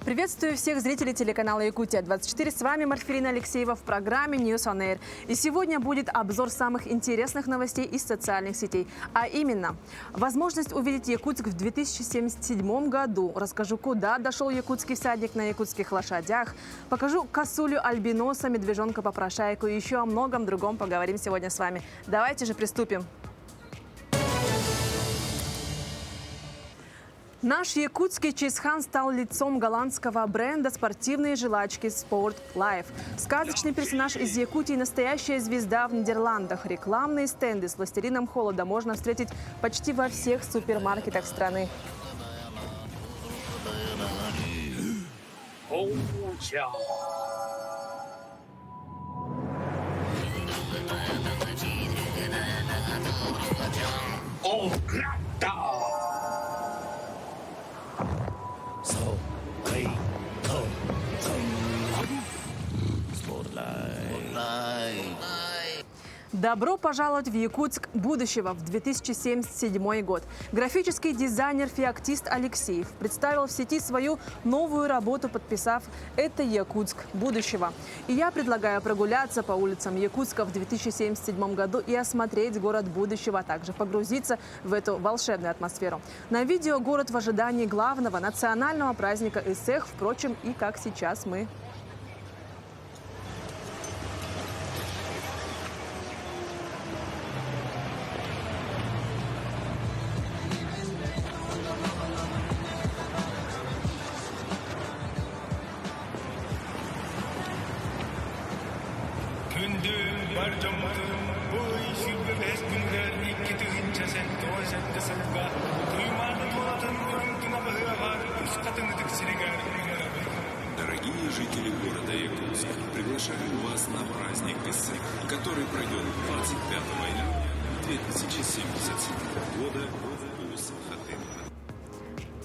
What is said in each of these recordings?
Приветствую всех зрителей телеканала Якутия-24. С вами Марфирина Алексеева в программе News on Air. И сегодня будет обзор самых интересных новостей из социальных сетей. А именно, возможность увидеть Якутск в 2077 году. Расскажу, куда дошел якутский всадник на якутских лошадях. Покажу косулю альбиноса, медвежонка-попрошайку и еще о многом другом поговорим сегодня с вами. Давайте же приступим. Наш якутский Чизхан стал лицом голландского бренда спортивные жвачки Sport Life. Сказочный персонаж из Якутии – настоящая звезда в Нидерландах. Рекламные стенды с пластилином холода можно встретить почти во всех супермаркетах страны. Добро пожаловать в Якутск будущего в 2077 год. Графический дизайнер-феоктист Алексеев представил в сети свою новую работу, подписав «Это Якутск будущего». И я предлагаю прогуляться по улицам Якутска в 2077 году и осмотреть город будущего, а также погрузиться в эту волшебную атмосферу. На видео город в ожидании главного национального праздника Исэх, впрочем, и как сейчас мы. Дорогие жители города Якутска, приглашаю вас на праздник Исэх, который пройдет 25 июня 2077 года в Усть-Хатынь.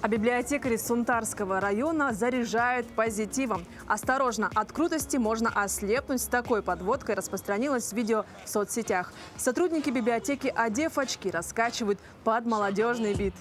А библиотекари Сунтарского района заряжают позитивом. Осторожно, от крутости можно ослепнуть. С такой подводкой распространилось видео в соцсетях. Сотрудники библиотеки, одев очки, раскачивают под молодежный бит.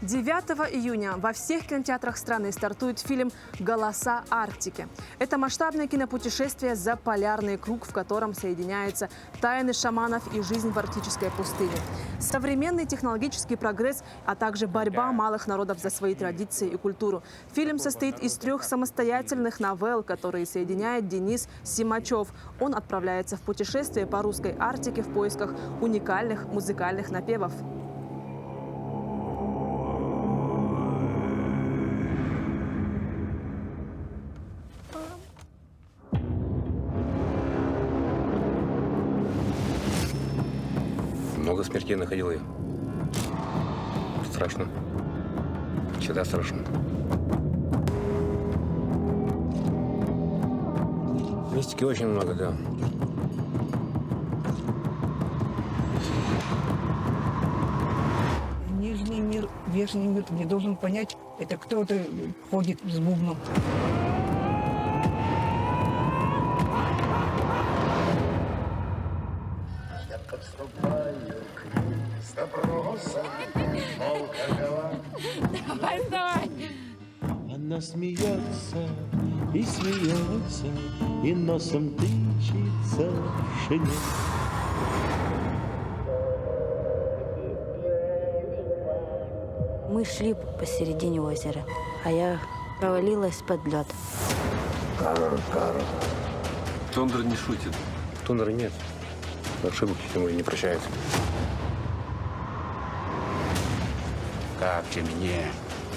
9 июня во всех кинотеатрах страны стартует фильм «Голоса Арктики». Это масштабное кинопутешествие за полярный круг, в котором соединяются тайны шаманов и жизнь в арктической пустыне. Современный технологический прогресс, а также борьба малых народов за свои традиции и культуру. Фильм состоит из 3 самостоятельных новелл, которые соединяет Денис Симачев. Он отправляется в путешествие по русской Арктике в поисках уникальных музыкальных напевов. Много смертей находил я. Страшно. Всегда страшно. Мистики очень много, да. Нижний мир, верхний мир. Ты не должен понять, это кто-то ходит с бубном. Давай. Она смеется, и носом тычется в шинель. Мы шли посередине озера, а я провалилась под лед. Тундра не шутит. Тундры нет. Ошибок ему не прощается. Как же мне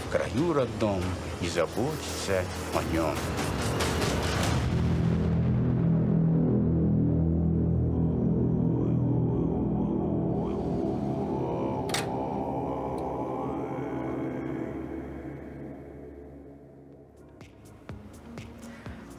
в краю родном не заботиться о нем.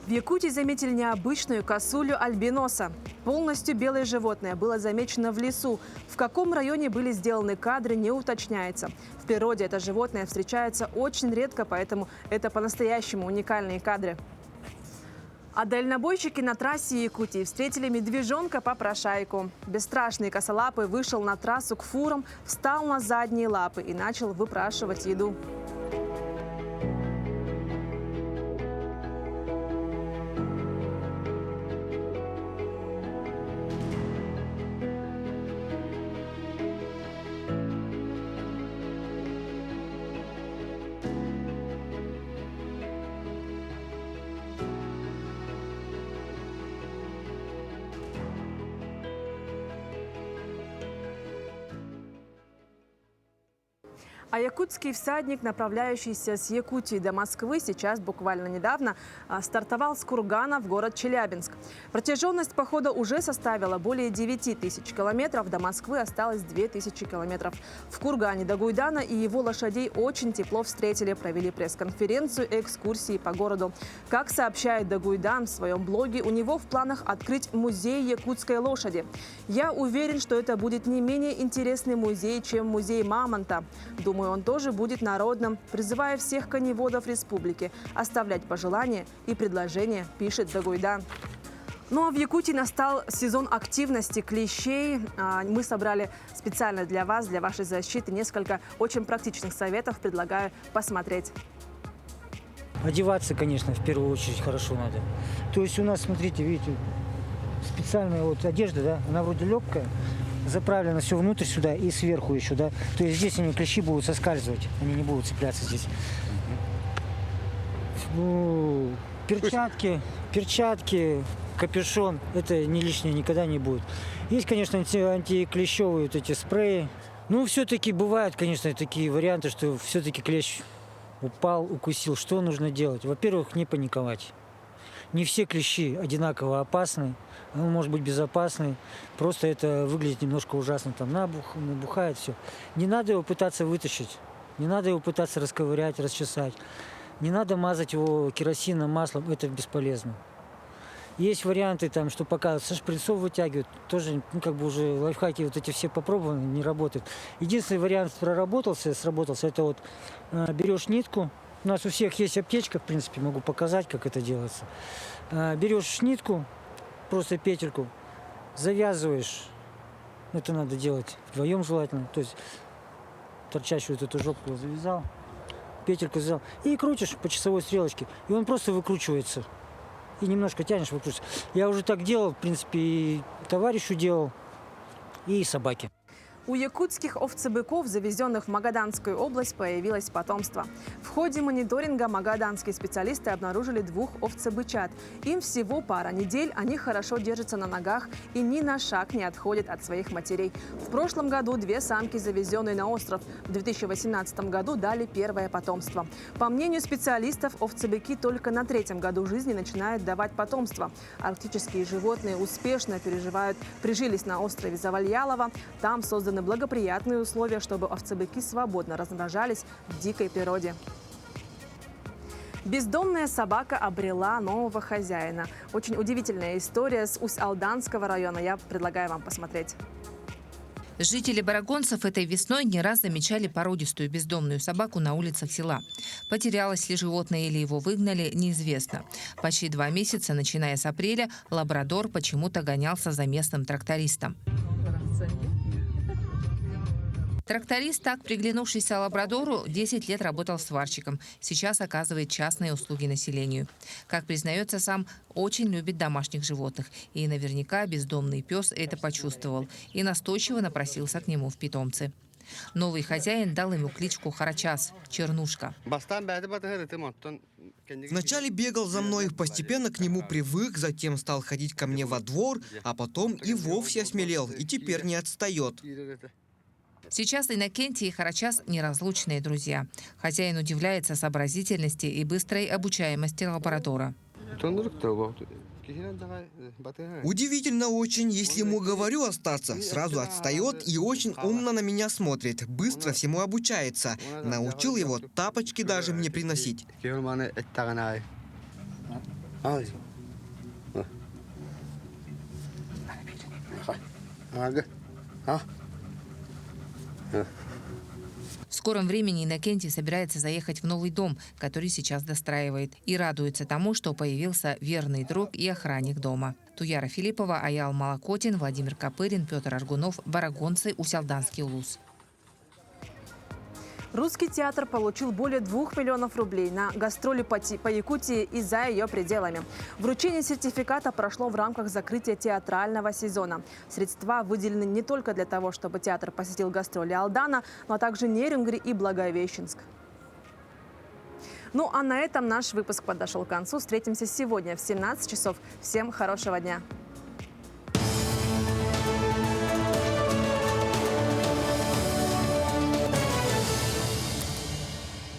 В Якутии заметили необычную косулю альбиноса. Полностью белое животное было замечено в лесу. В каком районе были сделаны кадры, не уточняется. В природе это животное встречается очень редко, поэтому это по-настоящему уникальные кадры. А дальнобойщики на трассе Якутии встретили медвежонка-попрошайку. Бесстрашный косолапый вышел на трассу к фурам, встал на задние лапы и начал выпрашивать еду. А якутский всадник, направляющийся с Якутии до Москвы, сейчас буквально недавно стартовал с Кургана в город Челябинск. Протяженность похода уже составила более 9000 километров, до Москвы осталось 2000 километров. В Кургане Дагуйдана и его лошадей очень тепло встретили, провели пресс-конференцию и экскурсии по городу. Как сообщает Дагуйдан в своем блоге, у него в планах открыть музей якутской лошади. «Я уверен, что это будет не менее интересный музей, чем музей Мамонта. Думаю, он тоже будет народным, призывая всех коневодов республики оставлять пожелания и предложения», пишет Дагуйдан. Ну а в Якутии настал сезон активности клещей. Мы собрали специально для вас, для вашей защиты, несколько очень практичных советов. Предлагаю посмотреть. Одеваться, конечно, в первую очередь хорошо надо. То есть у нас, смотрите, видите, специальная вот одежда, да, она вроде легкая, заправлено все внутрь сюда и сверху еще, да. То есть здесь они, клещи, будут соскальзывать, они не будут цепляться здесь. Ну, перчатки, капюшон, это не лишнее никогда не будет. Есть, конечно, антиклещевые вот эти спреи. Ну, все-таки бывают, конечно, такие варианты, что все-таки клещ упал, укусил. Что нужно делать? Во-первых, не паниковать. Не все клещи одинаково опасны, он может быть безопасный, просто это выглядит немножко ужасно, там набухает все. Не надо его пытаться вытащить, не надо его пытаться расковырять, расчесать, не надо мазать его керосином, маслом, это бесполезно. Есть варианты, там, что пока со шприцов вытягивают, тоже, ну, как бы уже лайфхаки вот эти все попробованы, не работают. Единственный вариант сработался, это вот берешь нитку. У нас у всех есть аптечка, в принципе, могу показать, как это делается. Берешь нитку, просто петельку, завязываешь. Это надо делать вдвоем желательно. То есть торчащую вот эту жопку завязал, петельку завязал и крутишь по часовой стрелочке. И он просто выкручивается. И немножко тянешь, выкручивается. Я уже так делал, в принципе, и товарищу делал, и собаке. У якутских овцебыков, завезенных в Магаданскую область, появилось потомство. В ходе мониторинга магаданские специалисты обнаружили 2 овцебычат. Им всего пара недель, они хорошо держатся на ногах и ни на шаг не отходят от своих матерей. В прошлом году 2 самки, завезенные на остров, в 2018 году дали первое потомство. По мнению специалистов, овцебыки только на 3-м году жизни начинают давать потомство. Арктические животные успешно прижились на острове Завальялово. Там созданы благоприятные условия, чтобы овцебыки свободно размножались в дикой природе. Бездомная собака обрела нового хозяина. Очень удивительная история с Усть-Алданского района. Я предлагаю вам посмотреть. Жители Барагонцев этой весной не раз замечали породистую бездомную собаку на улицах села. Потерялось ли животное или его выгнали, неизвестно. Почти 2 месяца, начиная с апреля, лабрадор почему-то гонялся за местным трактористом. Тракторист, так приглянувшийся лабрадору, 10 лет работал сварщиком. Сейчас оказывает частные услуги населению. Как признается сам, очень любит домашних животных. И наверняка бездомный пес это почувствовал и настойчиво напросился к нему в питомцы. Новый хозяин дал ему кличку Харачас – Чернушка. Вначале бегал за мной, постепенно к нему привык, затем стал ходить ко мне во двор, а потом и вовсе осмелел, и теперь не отстает. Сейчас Иннокентий и Харачас – неразлучные друзья. Хозяин удивляется сообразительности и быстрой обучаемости лабрадора. Удивительно очень, если ему говорю остаться, сразу отстает и очень умно на меня смотрит, быстро всему обучается. Научил его тапочки даже мне приносить. В скором времени Иннокентий собирается заехать в новый дом, который сейчас достраивает, и радуется тому, что появился верный друг и охранник дома. Туяра Филиппова, Аял Малакотин, Владимир Копырин, Петр Аргунов, Барагонцы, Усялданский улус. Русский театр получил более 2 миллионов рублей на гастроли по Якутии и за ее пределами. Вручение сертификата прошло в рамках закрытия театрального сезона. Средства выделены не только для того, чтобы театр посетил гастроли Алдана, но также Нерюнгри и Благовещенск. Ну а на этом наш выпуск подошел к концу. Встретимся сегодня в 17 часов. Всем хорошего дня!